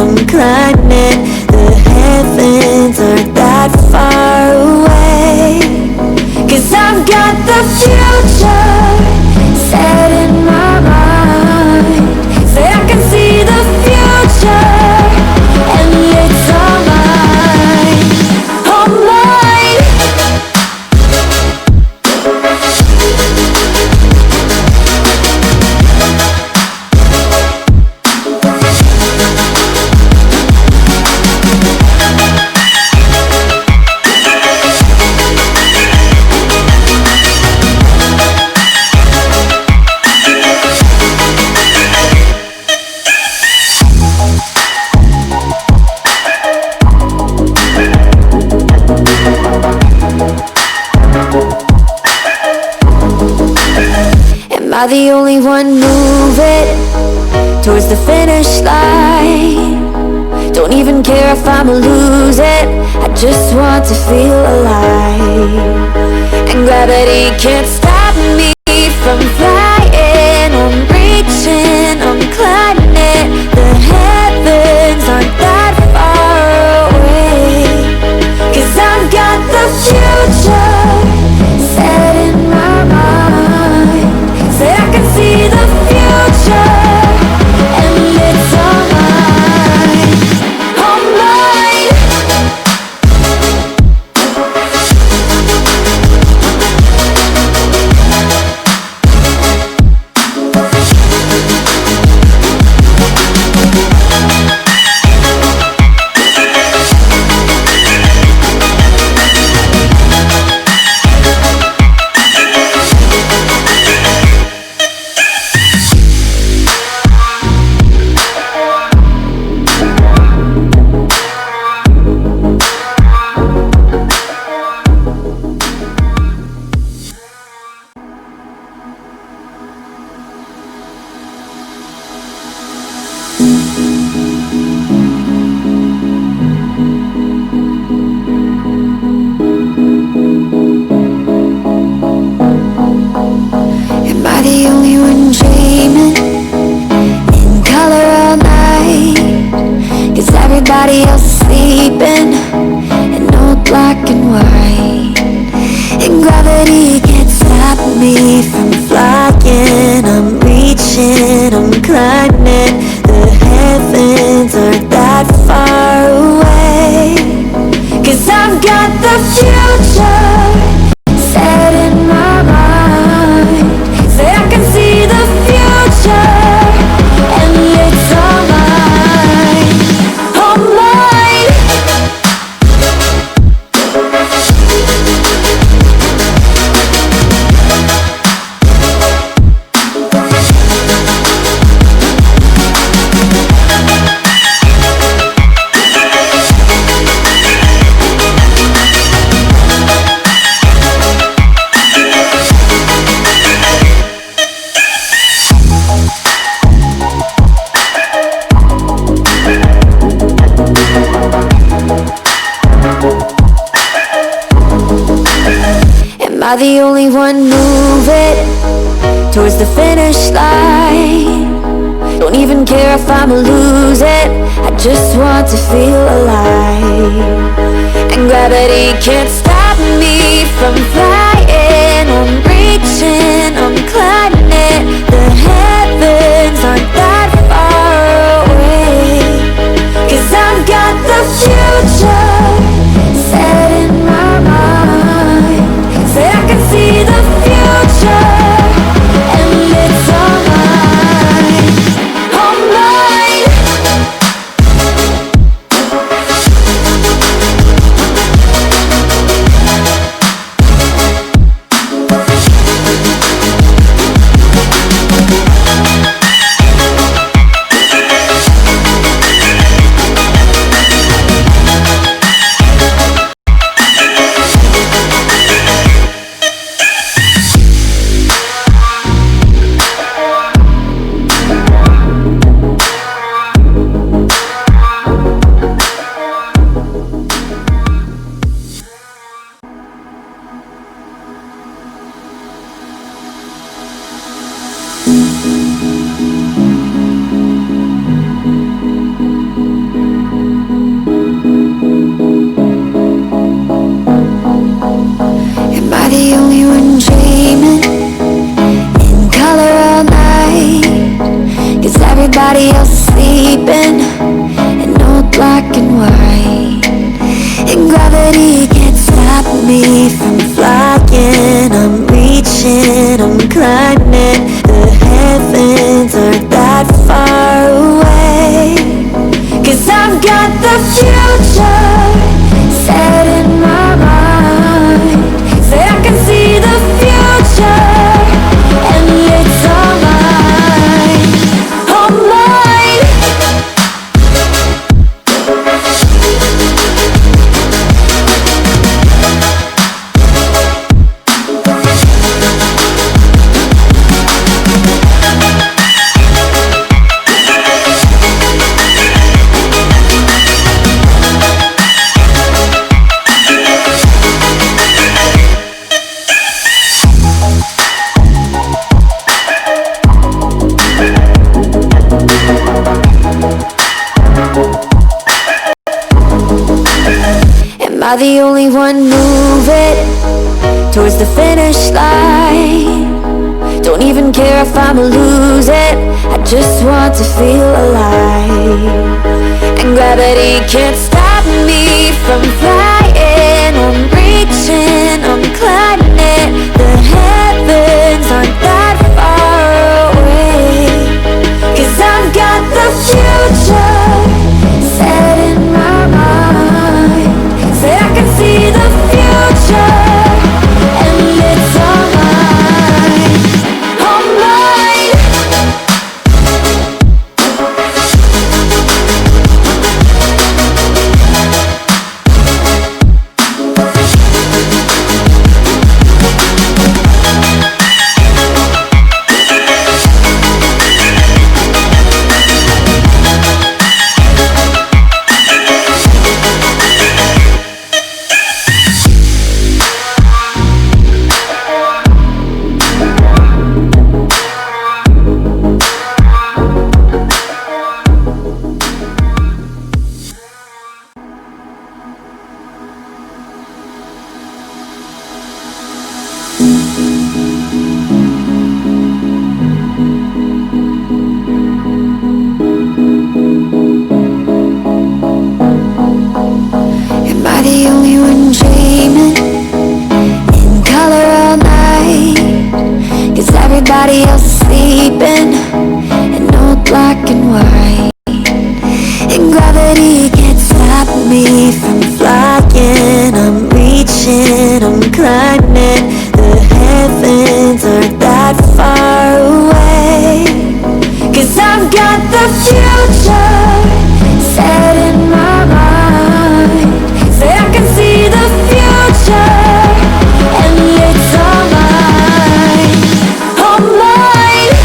I'm climbing. The heavens aren't that far away. 'Cause I've got the future set in my mind. Say I can see the future, and it's all mine, all mine. Am I the only one moving towards the finish line? Don't even care if I'ma lose it, I just want to feel alive. And gravity can't stop me from flying. I'm reaching, I'm climbing. The heavens aren't that far away. 'Cause I've got the future set in my mind. Say I can see the future, and it's all mine, all mine. Am I the only one dreaming in color all night? 'Cause everybody else is sleeping in old black and white. And gravity can't stop me from flying. I'm reaching, I'm climbing. The heavens aren't that far away. 'Cause I've got the future set in my mind. Say I can see the future, and it's all mine, all mine. Am I the only one moving towards the finish line? Don't even care if I'ma lose it, I just want to feel alive. And gravity can't stop me from flying. I'm reaching, I'm climbing. The heavens aren't that far away. 'Cause I've got the future set in my mind. Say I can see the future, and it's all mine, all mine. everybody else is sleeping in old black and white, and gravity can't stop me from flying. I'm reaching, I'm climbing. The heavens aren't that far away, 'cause I've got the future set in my mind. Say I can see the future, and it's all mine, all mine. Am I the only one moving towards the finish line? Don't even care if I'ma lose it, I just want to feel alive. And gravity can't stop me from flying. I'm reaching, I'm climbing. The heavens aren't that far away, 'cause I've got the future set in my mind. Say I can see the future, and it's all mine, all mine. Am I the only one dreaming in color all night? 'Cause everybody else is sleeping in old black and white, and gravity can't stop me from flying. I'm reaching, I'm climbing. The heavens aren't that far away, 'cause I've got the future set in my mind. Say I can see the future, and it's all mine, all mine.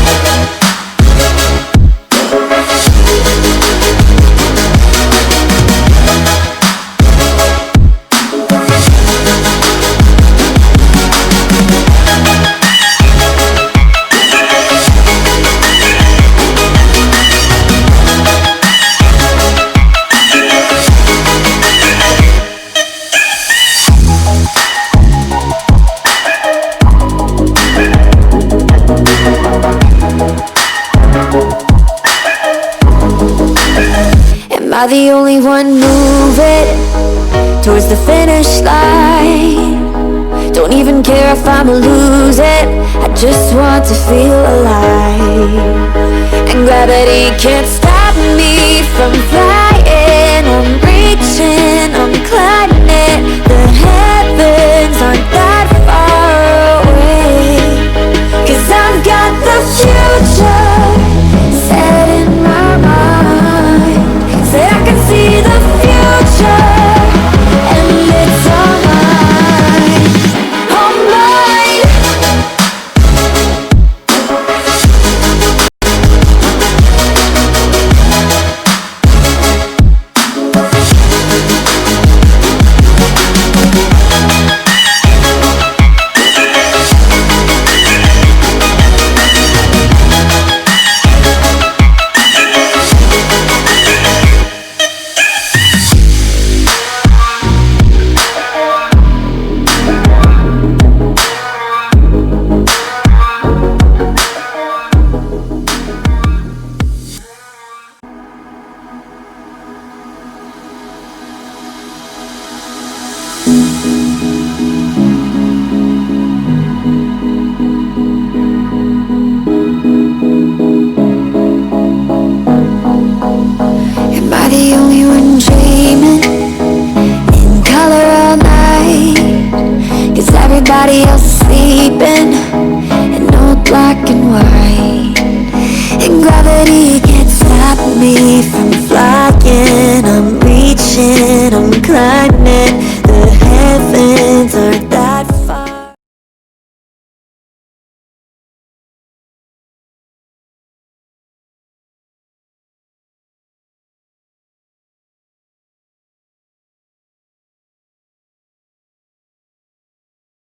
Am I the only one moving towards the finish line? Don't even care if I'ma lose it, I just want to feel alive. And gravity can't stop me from flying. I'm reaching, I'm climbing. The heavens aren't that far away, 'cause I've got the future set in my mind. Say I can see the future, and it's all mine, all mine. everybody else is sleeping in all black and white, and gravity can't stop me from